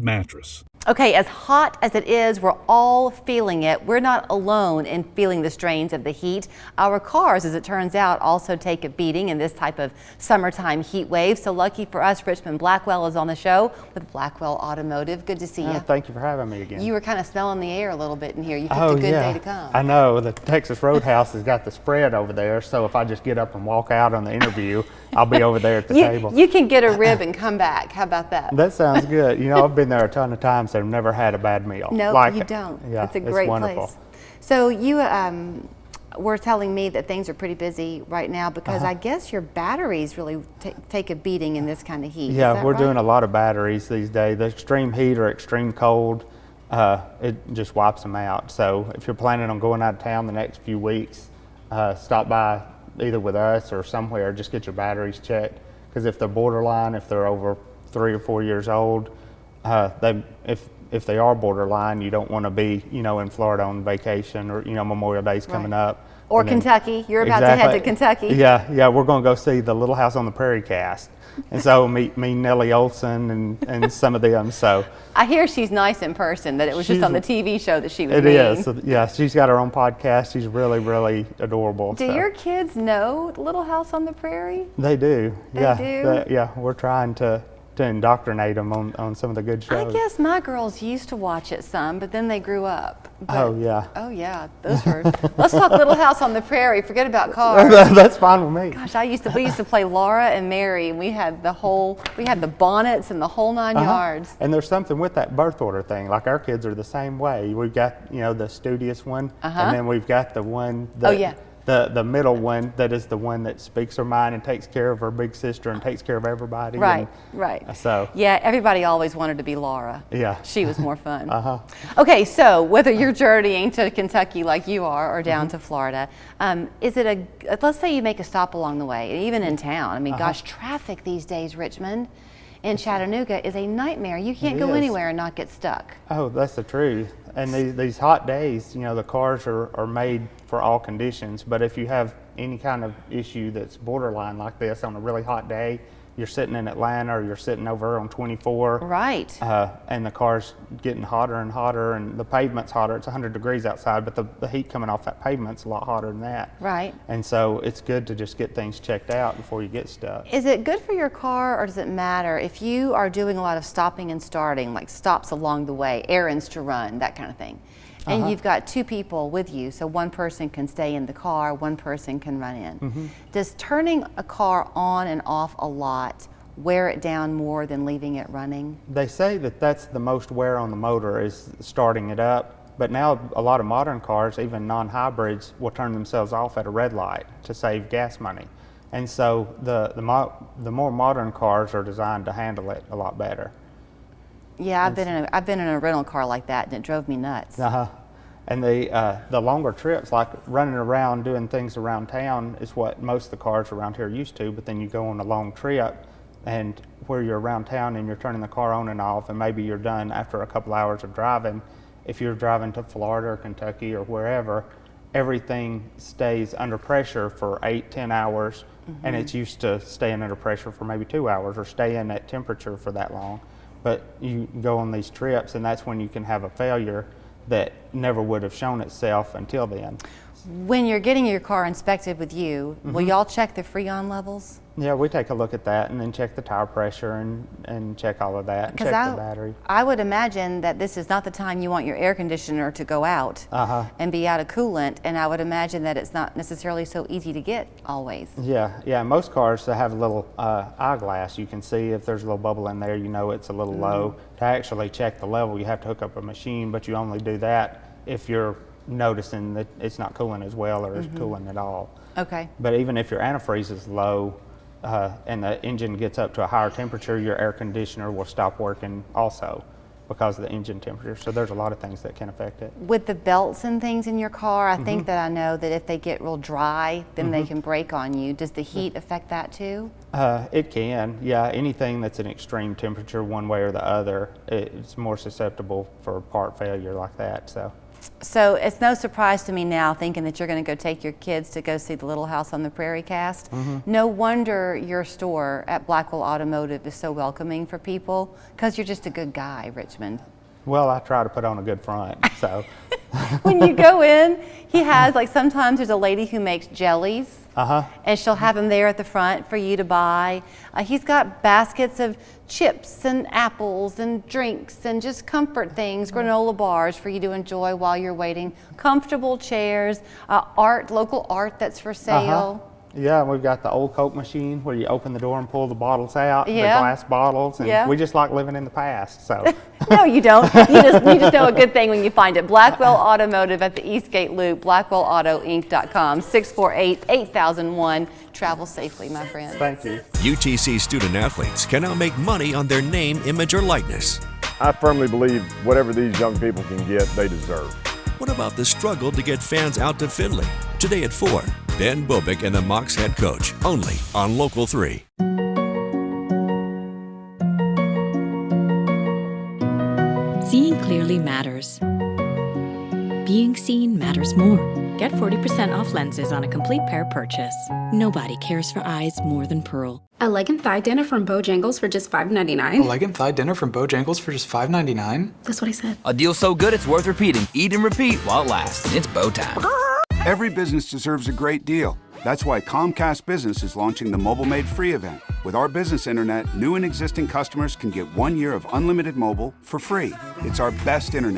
mattress. Okay, as hot as it is, we're all feeling it. We're not alone in feeling the strains of the heat. Our cars, as it turns out, also take a beating in this type of summertime heat wave. So lucky for us, Richmond Blackwell is on the show with Blackwell Automotive. Good to see you. Thank you for having me again. You were kind of smelling the air a little bit in here. You picked a good day to come. I know. The Texas Roadhouse has got the spread over there, so if I just get up and walk out on the interview, I'll be over there at the table. You can get a rib and come back. How about that? That sounds good. You know, I've been there a ton of times. I've never had a bad meal. No, like you don't. Yeah, it's a great wonderful place. So you were telling me that things are pretty busy right now because I guess your batteries really take a beating in this kind of heat. Yeah, we're doing a lot of batteries these days. The extreme heat or extreme cold, it just wipes them out. So if you're planning on going out of town the next few weeks, stop by either with us or somewhere, just get your batteries checked. Because if they're borderline, if they're over 3 or 4 years old, if they are borderline, you don't want to be, in Florida on vacation or, Memorial Day's coming up. Or Kentucky. You're about to head to Kentucky. Yeah, we're going to go see the Little House on the Prairie cast. And so meet Nellie Olson and some of them. So I hear she's nice in person, that it was just on the TV show that she was It meeting. is. So, yeah, she's got her own podcast. She's really, really adorable. Do your kids know Little House on the Prairie? They do. They do? Yeah, we're trying to indoctrinate them on some of the good shows. I guess my girls used to watch it some, but then they grew up. Oh yeah. Oh yeah, those were. Let's talk Little House on the Prairie. Forget about cars. That's fine with me. Gosh, we used to play Laura and Mary, and we had the bonnets and the whole 9 yards. And there's something with that birth order thing. Like our kids are the same way. We've got the studious one, and then we've got the one that, the middle one that is the one that speaks her mind and takes care of her big sister and takes care of everybody. Right. So yeah, everybody always wanted to be Laura. Yeah. She was more fun. Okay, so whether you're journeying to Kentucky like you are or down to Florida, is it let's say you make a stop along the way, even in town. I mean, gosh, traffic these days, Richmond and Chattanooga is a nightmare. You can't go anywhere and not get stuck. Oh, that's the truth. And these hot days, the cars are made for all conditions. But if you have any kind of issue that's borderline like this on a really hot day, you're sitting in Atlanta or you're sitting over on 24. Right. And the car's getting hotter and hotter and the pavement's hotter. It's 100 degrees outside, but the heat coming off that pavement's a lot hotter than that. Right. And so it's good to just get things checked out before you get stuck. Is it good for your car, or does it matter if you are doing a lot of stopping and starting, like stops along the way, errands to run, that kind of thing? And you've got 2 people with you, so one person can stay in the car, one person can run in. Does turning a car on and off a lot wear it down more than leaving it running? They say that that's the most wear on the motor is starting it up, but now a lot of modern cars, even non-hybrids, will turn themselves off at a red light to save gas money. And so the more modern cars are designed to handle it a lot better. Yeah, I've been in a rental car like that, and it drove me nuts. And the longer trips, like running around doing things around town, is what most of the cars around here are used to. But then you go on a long trip, and where you're around town and you're turning the car on and off, and maybe you're done after a couple hours of driving. If you're driving to Florida or Kentucky or wherever, everything stays under pressure for 8-10 hours, and it's used to staying under pressure for maybe 2 hours or staying at temperature for that long. But you go on these trips, and that's when you can have a failure that never would have shown itself until then. When you're getting your car inspected with you, will y'all check the Freon levels? Yeah, we take a look at that and then check the tire pressure and check all of that and check the battery. I would imagine that this is not the time you want your air conditioner to go out and be out of coolant, and I would imagine that it's not necessarily so easy to get always. Yeah, most cars have a little eyeglass. You can see if there's a little bubble in there, it's a little low. To actually check the level, you have to hook up a machine, but you only do that if you're noticing that it's not cooling as well or is cooling at all. Okay. But even if your antifreeze is low and the engine gets up to a higher temperature, your air conditioner will stop working also because of the engine temperature. So there's a lot of things that can affect it. With the belts and things in your car, I think that I know that if they get real dry, then they can break on you. Does the heat affect that too? It can, yeah. Anything that's an extreme temperature one way or the other, it's more susceptible for part failure like that. So So it's no surprise to me now, thinking that you're going to go take your kids to go see the Little House on the Prairie cast. No wonder your store at Blackwell Automotive is so welcoming for people, because you're just a good guy, Richmond. Well, I try to put on a good front, so. When you go in, he has, like, sometimes there's a lady who makes jellies. And she'll have them there at the front for you to buy. He's got baskets of chips and apples and drinks and just comfort things, granola bars for you to enjoy while you're waiting. Comfortable chairs, art, local art that's for sale. Yeah, we've got the old Coke machine where you open the door and pull the bottles out, the Yeah. glass bottles, and Yeah. we just like living in the past, so. No, you don't. You just know a good thing when you find it. Blackwell Automotive at the Eastgate Loop, blackwellautoinc.com, 648-8001. Travel safely, my friend. Thank you. UTC student athletes can now make money on their name, image, or likeness. I firmly believe whatever these young people can get, they deserve. What about the struggle to get fans out to Findlay? Today at 4, Ben Bobick and the Mocs head coach, only on Local 3. Seeing clearly matters. Being seen matters more. Get 40% off lenses on a complete pair purchase. Nobody cares for eyes more than Pearl. A leg and thigh dinner from Bojangles for just $5.99. A leg and thigh dinner from Bojangles for just $5.99? That's what I said. A deal so good it's worth repeating. Eat and repeat while it lasts. It's Bo time. Every business deserves a great deal. That's why Comcast Business is launching the Mobile Made Free event. With our business internet, new and existing customers can get 1 year of unlimited mobile for free. It's our best internet.